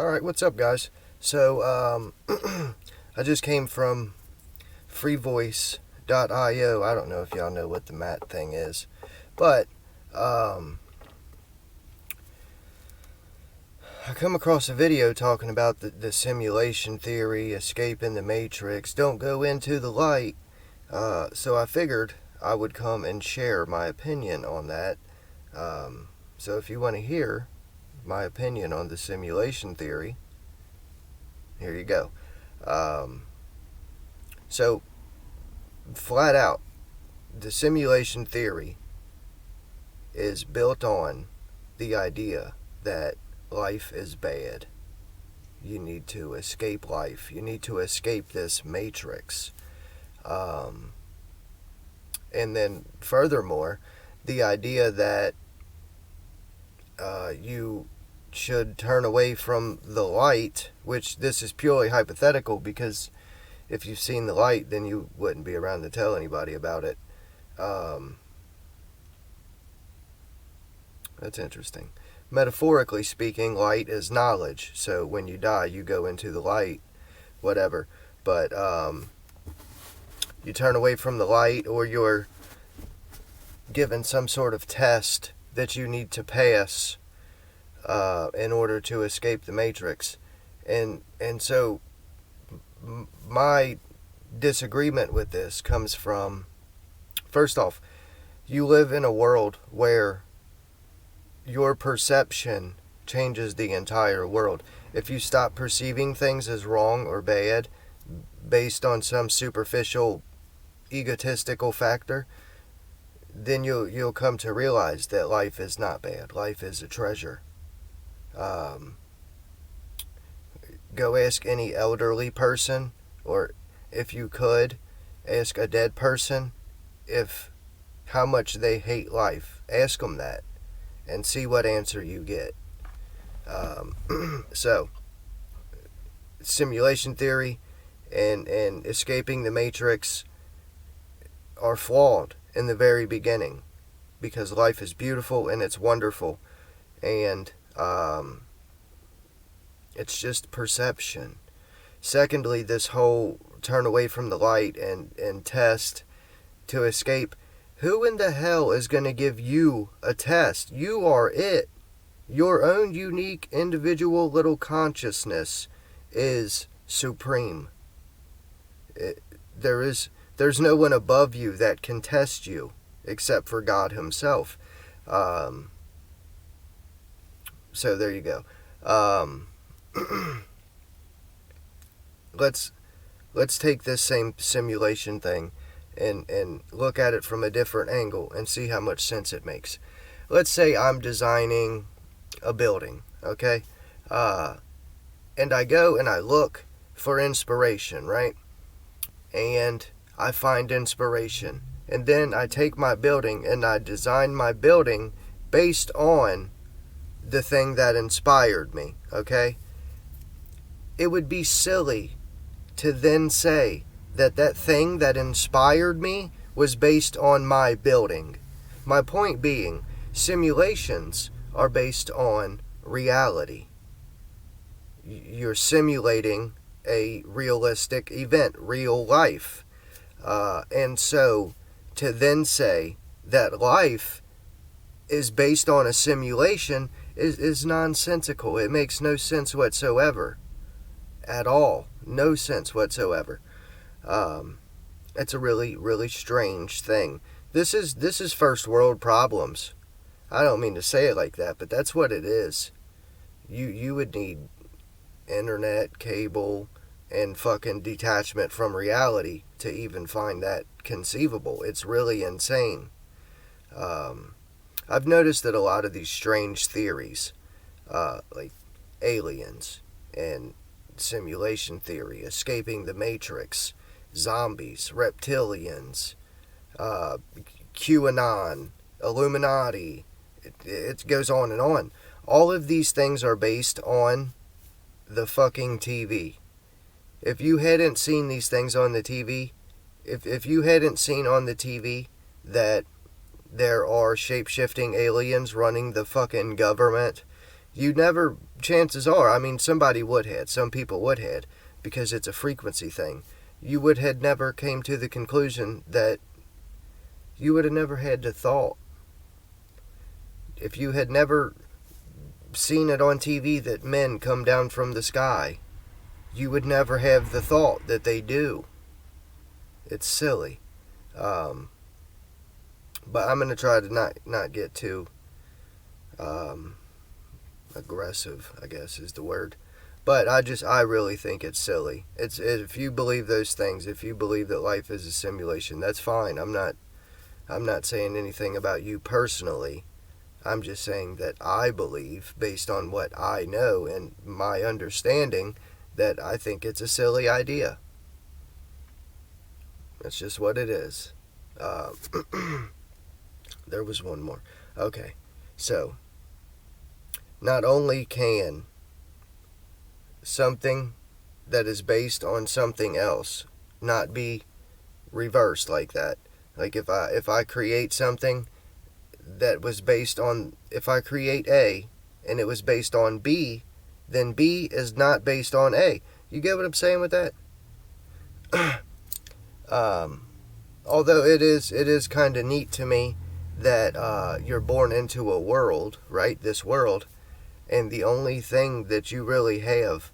Alright, what's up, guys? So, I just came from freevoice.io. I don't know if y'all know what the mat thing is, but, I come across a video talking about the simulation theory, escaping the matrix, don't go into the light. So I figured I would come and share my opinion on that. So if you want to hear my opinion on the simulation theory, here you go. So, flat out, the simulation theory is built on the idea that life is bad. You need to escape life. You need to escape this matrix. And then, furthermore, the idea that you should turn away from the light, which this is purely hypothetical because if you've seen the light, then you wouldn't be around to tell anybody about it. That's interesting. Metaphorically speaking, light is knowledge. So when you die, you go into the light, whatever. But you turn away from the light, or you're given some sort of test that you need to pass in order to escape the matrix. And so my disagreement with this comes from, first off, you live in a world where your perception changes the entire world. If you stop perceiving things as wrong or bad based on some superficial egotistical factor, then you'll come to realize that life is not bad. Life is a treasure. Go ask any elderly person, or if you could, ask a dead person how much they hate life. Ask them that and see what answer you get. So, simulation theory and escaping the matrix are flawed in the very beginning, because life is beautiful and it's wonderful, and it's just perception. Secondly, this whole turn away from the light and test to escape. Who in the hell is going to give you a test? You are it. Your own unique individual little consciousness is supreme. There's no one above you that can test you except for God himself. So there you go. Let's take this same simulation thing and look at it from a different angle and see how much sense it makes. Let's say I'm designing a building, okay? And I go and I look for inspiration, right? And I find inspiration. And then I take my building and I design my building based on the thing that inspired me, okay? It would be silly to then say that thing that inspired me was based on my building. My point being, simulations are based on reality. You're simulating a realistic event, real life. And so to then say that life is based on a simulation is nonsensical. It makes no sense whatsoever. At all. No sense whatsoever. It's a really, really strange thing. This is first world problems. I don't mean to say it like that, but that's what it is. You would need internet, cable, and fucking detachment from reality to even find that conceivable. It's really insane. I've noticed that a lot of these strange theories, like aliens and simulation theory, escaping the matrix, zombies, reptilians, QAnon, Illuminati, it goes on and on. All of these things are based on the fucking TV. If you hadn't seen these things on the TV, if you hadn't seen on the TV that there are shape-shifting aliens running the fucking government You never, chances are, I mean, somebody would had, some people would had, because it's a frequency thing. You would had never came to the conclusion that you would have never had the thought. If you had never seen it on TV that men come down from the sky, you would never have the thought that they do. It's silly. But I'm going to try to not get too aggressive, I guess is the word. But I really think it's silly. It's, if you believe those things, if you believe that life is a simulation, that's fine. I'm not saying anything about you personally. I'm just saying that I believe, based on what I know and my understanding, that I think it's a silly idea. That's just what it is. There was one more. Okay, so not only can something that is based on something else not be reversed like that. Like if I create something that was based on, if I create A and it was based on B, then B is not based on A. You get what I'm saying with that? Although it is kind of neat to me that you're born into a world, right? This world, and the only thing that you really have,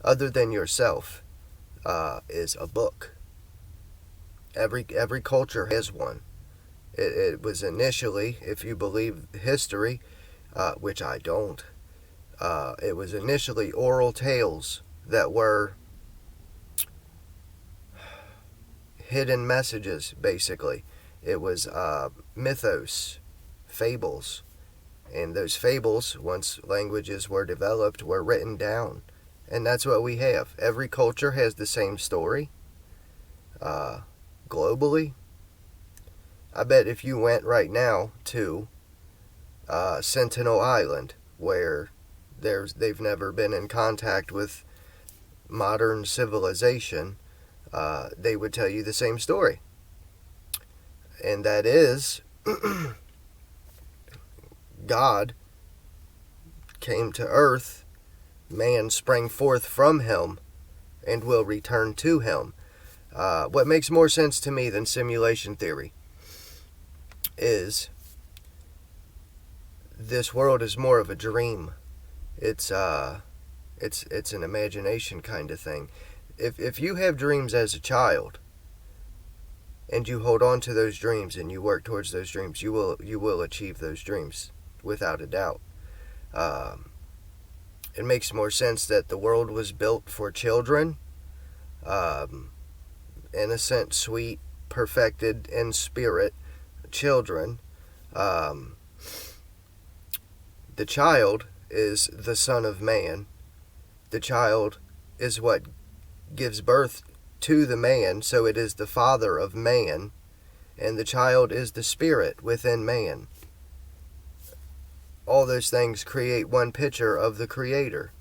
other than yourself, is a book. Every culture has one. It was initially, if you believe history, which I don't, it was initially oral tales that were hidden messages, basically. It was mythos, fables. And those fables, once languages were developed, were written down. And that's what we have. Every culture has the same story. Globally, I bet if you went right now to Sentinel Island, where they've never been in contact with modern civilization, they would tell you the same story. And that is, God came to earth, man sprang forth from him, and will return to him. What makes more sense to me than simulation theory is this world is more of a dream. It's an imagination kind of thing. If you have dreams as a child and you hold on to those dreams and you work towards those dreams, you will achieve those dreams without a doubt. It makes more sense that the world was built for children, innocent, sweet, perfected in spirit children. The child is the son of man. The child is what gives birth to the man, so it is the father of man, and the child is the spirit within man. All those things create one picture of the creator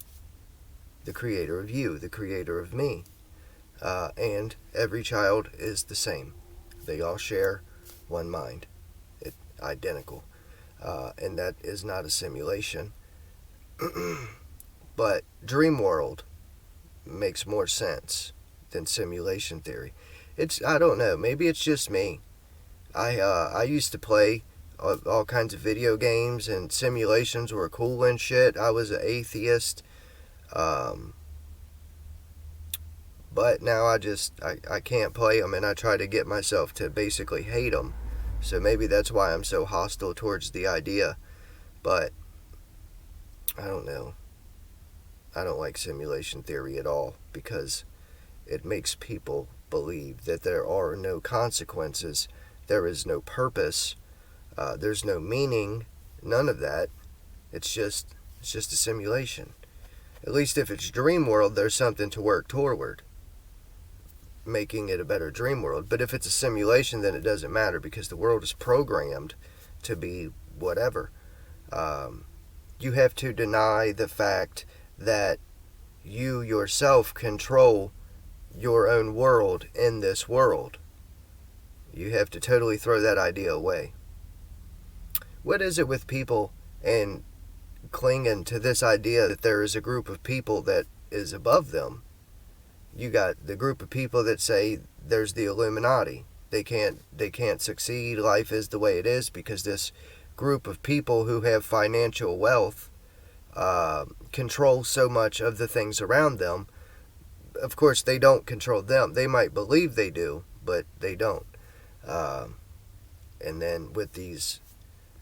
of you, the creator of me. And every child is the same. They all share one mind. It's identical. And that is not a simulation. But dream world makes more sense than simulation theory. I don't know, maybe it's just me. I used to play all kinds of video games, and simulations were cool and shit. I was an atheist. But now I can't play them, and I try to get myself to basically hate them. So maybe that's why I'm so hostile towards the idea. But I don't know. I don't like simulation theory at all, because it makes people believe that there are no consequences, there is no purpose, there's no meaning, none of that. It's just a simulation. At least if it's dream world, there's something to work toward, making it a better dream world. But if it's a simulation, then it doesn't matter, because the world is programmed to be whatever. You have to deny the fact that you yourself control your own world in this world. You have to totally throw that idea away. What is it with people and clinging to this idea that there is a group of people that is above them. You got the group of people that say there's the Illuminati. They can't succeed. Life is the way it is because this group of people who have financial wealth control so much of the things around them. Of course, they don't control them. They might believe they do, but they don't. And then with these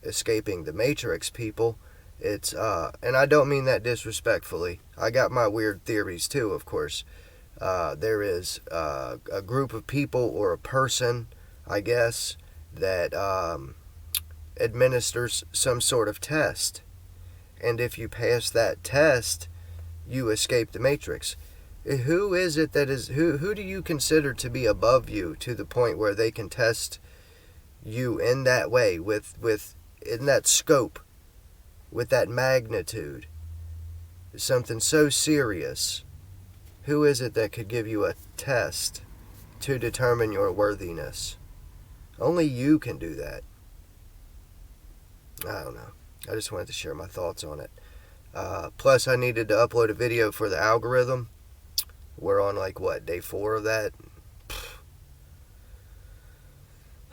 escaping the Matrix people, it's and I don't mean that disrespectfully. I got my weird theories too, of course. There is a group of people or a person, I guess, that administers some sort of test. And if you pass that test, you escape the Matrix. Who is it that is, who do you consider to be above you to the point where they can test you in that way, with in that scope, with that magnitude? Something so serious. Who is it that could give you a test to determine your worthiness? Only you can do that. I don't know. I just wanted to share my thoughts on it. Plus, I needed to upload a video for the algorithm. We're on day 4 of that.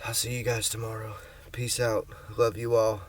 I'll see you guys tomorrow. Peace out. Love you all.